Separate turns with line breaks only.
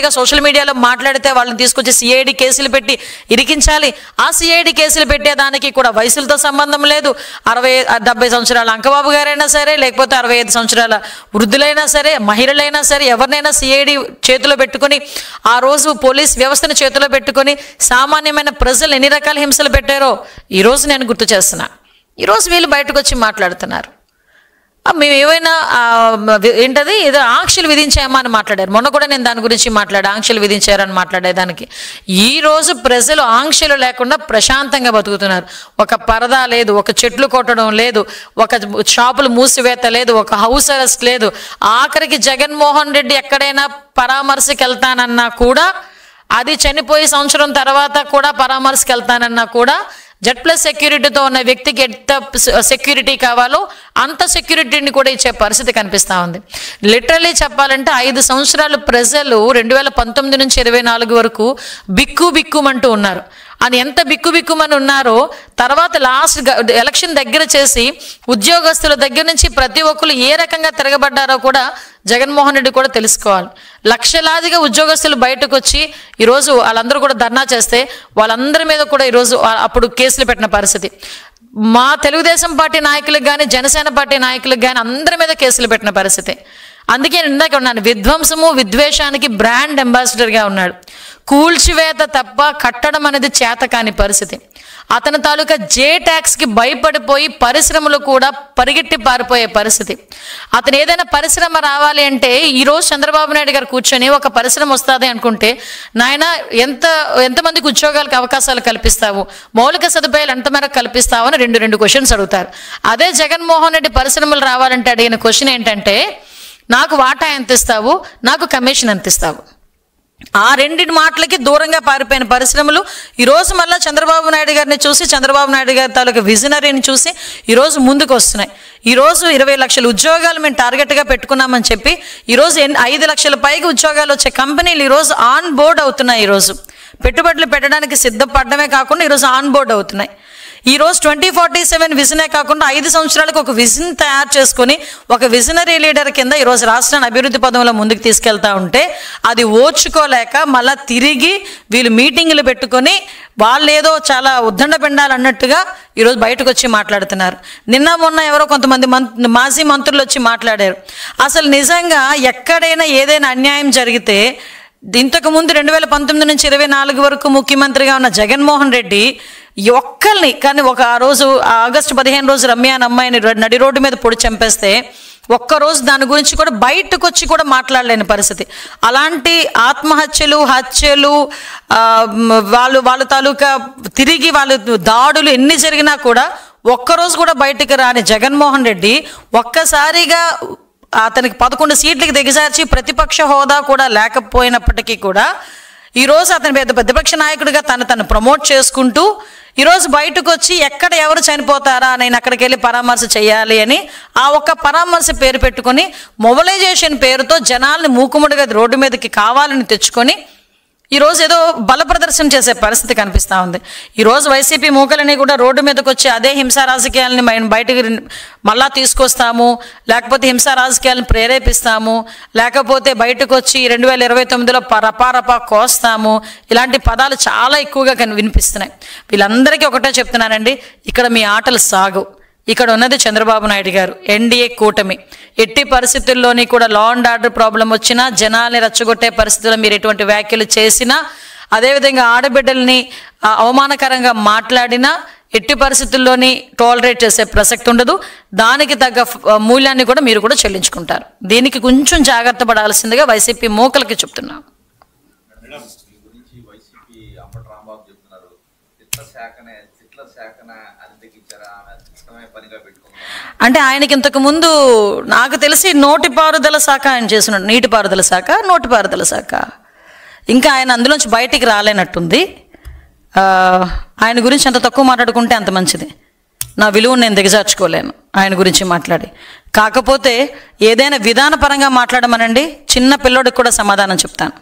Social మీడియాలో మాట్లాడితే వాళ్ళని తీసుకొచ్చి సిఐడి కేసులు పెట్టి ఇరికించాలి. ఆ సిఐడి కేసులు పెట్టేదానికి కూడా వయసులతో సంబంధం లేదు. 60-70 సంవత్సరాల అంకబాబు గారైనా సరే, లేకపోతే 65 సంవత్సరాల వృద్ధులైనా సరే, మహిళలైనా సరే, ఎవరినైనా సిఐడి చేతిలో పెట్టుకుని ఆ రోజు పోలీస్ వ్యవస్థను చేతిలో పెట్టుకుని సామాన్యమైన ప్రజలు ఎన్ని రకాల హింసలు పెట్టారో ఈరోజు నేను గుర్తు చేస్తున్నా. ఈరోజు వీళ్ళు బయటకు వచ్చి మాట్లాడుతున్నారు. మేము ఏవైనా ఏంటది ఏదో ఆంక్షలు విధించామా అని మాట్లాడారు. మొన్న కూడా నేను దాని గురించి ఆంక్షలు విధించారని మాట్లాడేదానికి. ఈరోజు ప్రజలు ఆంక్షలు లేకుండా ప్రశాంతంగా బతుకుతున్నారు. ఒక పరదా లేదు, ఒక చెట్లు కొట్టడం లేదు, ఒక షాపులు మూసివేత లేదు, ఒక హౌస్ అరెస్ట్ లేదు. ఆఖరికి జగన్మోహన్ రెడ్డి ఎక్కడైనా పరామర్శకి వెళ్తానన్నా కూడా, అది చనిపోయి సంవత్సరం తర్వాత కూడా పరామర్శకి వెళ్తానన్నా కూడా Z+ సెక్యూరిటీతో ఉన్న వ్యక్తికి ఎంత సెక్యూరిటీ కావాలో అంత సెక్యూరిటీని కూడా ఇచ్చే పరిస్థితి కనిపిస్తూ ఉంది. లిటరలీ చెప్పాలంటే 5 సంవత్సరాలు ప్రజలు 2019 నుంచి 24 వరకు బిక్కుమంటూ ఉన్నారు. అని ఎంత బిక్కుమని ఉన్నారో తర్వాత లాస్ట్ ఎలక్షన్ దగ్గర చేసి ఉద్యోగస్తుల దగ్గర నుంచి ప్రతి ఒక్కరు ఏ రకంగా తిరగబడ్డారో కూడా జగన్మోహన్ రెడ్డి కూడా తెలుసుకోవాలి. లక్షలాదిగా ఉద్యోగస్తులు బయటకు వచ్చి ఈరోజు వాళ్ళందరూ కూడా ధర్నా చేస్తే వాళ్ళందరి మీద కూడా ఈరోజు అప్పుడు కేసులు పెట్టిన పరిస్థితి. మా తెలుగుదేశం పార్టీ నాయకులకు కానీ, జనసేన పార్టీ నాయకులకు కానీ అందరి మీద కేసులు పెట్టిన పరిస్థితి. అందుకే నేను ఇందాక ఉన్నాను, విధ్వంసము విద్వేషానికి బ్రాండ్ అంబాసిడర్గా ఉన్నాడు. కూల్చివేత తప్ప కట్టడం అనేది చేత కాని పరిస్థితి. అతని తాలూకా ట్యాక్స్కి భయపడిపోయి పరిశ్రమలు కూడా పరిగెట్టి పారిపోయే పరిస్థితి. అతను ఏదైనా పరిశ్రమ రావాలి అంటే ఈరోజు చంద్రబాబు నాయుడు గారు కూర్చొని ఒక పరిశ్రమ వస్తుంది అనుకుంటే, నాయన ఎంతమందికి ఉద్యోగాలకు అవకాశాలు కల్పిస్తావు, మౌలిక సదుపాయాలు ఎంత మేరకు కల్పిస్తావు అని రెండు క్వశ్చన్స్ అడుగుతారు. అదే జగన్మోహన్ రెడ్డి పరిశ్రమలు రావాలంటే అడిగిన క్వశ్చన్ ఏంటంటే, నాకు వాటా ఎంత ఇస్తావు, నాకు కమిషన్ ఎంత ఇస్తావు. ఆ రెండింటి మాటలకి దూరంగా పారిపోయిన పరిశ్రమలు ఈరోజు మళ్ళీ చంద్రబాబు నాయుడు గారిని చూసి, చంద్రబాబు నాయుడు గారి తాలూకా విజనరీని చూసి ఈరోజు ముందుకు వస్తున్నాయి. ఈరోజు 20 లక్షల ఉద్యోగాలు మేము టార్గెట్గా పెట్టుకున్నామని చెప్పి ఈరోజు 5 లక్షల పైగా ఉద్యోగాలు వచ్చే కంపెనీలు ఈరోజు ఆన్ బోర్డ్ అవుతున్నాయి. ఈరోజు పెట్టుబడులు పెట్టడానికి సిద్ధపడమే కాకుండా ఈరోజు ఆన్ బోర్డ్ అవుతున్నాయి. ఈరోజు 2047 విజనే కాకుండా 5 సంవత్సరాలకు ఒక విజన్ తయారు చేసుకొని ఒక విజనరీ లీడర్ కింద ఈరోజు రాష్ట్రాన్ని అభివృద్ధి పదంలో ముందుకు తీసుకెళ్తా ఉంటే అది ఓర్చుకోలేక మళ్ళీ తిరిగి వీళ్ళు మీటింగులు పెట్టుకొని వాళ్ళు ఏదో చాలా ఉద్దండ పిండాలు అన్నట్టుగా ఈరోజు బయటకు వచ్చి మాట్లాడుతున్నారు. నిన్న మొన్న ఎవరో కొంతమంది మాజీ మంత్రులు వచ్చి మాట్లాడారు. అసలు నిజంగా ఎక్కడైనా ఏదైనా అన్యాయం జరిగితే ఇంతకుముందు 2019 నుంచి 24 వరకు ముఖ్యమంత్రిగా ఉన్న జగన్మోహన్ రెడ్డి ఒక్కరిని కానీ ఆ రోజు ఆగస్టు 15 రోజు రమ్య అనే అమ్మాయిని నడి రోడ్డు మీద పొడి చంపేస్తే ఒక్కరోజు దాని గురించి కూడా బయటకు వచ్చి కూడా మాట్లాడలేని పరిస్థితి. అలాంటి ఆత్మహత్యలు, హత్యలు, వాళ్ళ తాలూకా తిరిగి వాళ్ళు దాడులు ఎన్ని జరిగినా కూడా ఒక్కరోజు కూడా బయటకు రాని జగన్మోహన్ రెడ్డి ఒక్కసారిగా అతనికి 11 సీట్లకి దిగజార్చి ప్రతిపక్ష హోదా కూడా లేకపోయినప్పటికీ కూడా ఈరోజు అతని ప్రతిపక్ష నాయకుడిగా తను ప్రమోట్ చేసుకుంటూ ఈరోజు బయటకు వచ్చి ఎక్కడ ఎవరు చనిపోతారా నేను అక్కడికి వెళ్ళి పరామర్శ చేయాలి అని ఆ ఒక్క పరామర్శ పేరు పెట్టుకొని మొబిలైజేషన్ పేరుతో జనాల్ని మూకుముడిగా రోడ్డు మీదకి కావాలని తెచ్చుకొని ఈరోజు ఏదో బల ప్రదర్శన చేసే పరిస్థితి కనిపిస్తూ ఉంది. ఈరోజు వైసీపీ మూకలని కూడా రోడ్డు మీదకి వచ్చి అదే హింసా రాజకీయాలని బయటకు మళ్ళా తీసుకొస్తాము, లేకపోతే హింసా రాజకీయాలను ప్రేరేపిస్తాము, లేకపోతే బయటకు వచ్చి 2029లో రపా కోస్తాము, ఇలాంటి పదాలు చాలా ఎక్కువగా వినిపిస్తున్నాయి. వీళ్ళందరికీ ఒకటే చెప్తున్నానండి, ఇక్కడ మీ ఆటలు సాగు. ఇక్కడ ఉన్నది చంద్రబాబు నాయుడు గారు, ఎన్డీఏ కూటమి. ఎట్టి పరిస్థితుల్లోని కూడా లా అండ్ ఆర్డర్ ప్రాబ్లం వచ్చినా, జనాల్ని రెచ్చగొట్టే పరిస్థితుల్లో మీరు ఎటువంటి వ్యాఖ్యలు చేసినా, అదేవిధంగా ఆడబిడ్డల్ని అవమానకరంగా మాట్లాడినా ఎట్టి పరిస్థితుల్లోని టాలరేట్ చేసే ప్రసక్తి ఉండదు. దానికి తగ్గ మూల్యాన్ని కూడా మీరు కూడా చెల్లించుకుంటారు. దీనికి కొంచెం జాగ్రత్త పడాల్సిందిగా వైసీపీ మోకలకి చెప్తున్నాం. అంటే ఆయనకి ఇంతకు ముందు నాకు తెలిసి నోటిపారుదల శాఖ ఆయన చేస్తున్నాడు. నీటిపారుదల శాఖ, నోటిపారుదల శాఖ. ఇంకా ఆయన అందులోంచి బయటికి రాలేనట్టుంది. ఆయన గురించి ఎంత తక్కువ మాట్లాడుకుంటే అంత మంచిది. నా విలువను నేను దిగజార్చుకోలేను ఆయన గురించి మాట్లాడి. కాకపోతే ఏదైనా విధానపరంగా మాట్లాడమనండి, చిన్న పిల్లోడికి కూడా సమాధానం చెప్తాను.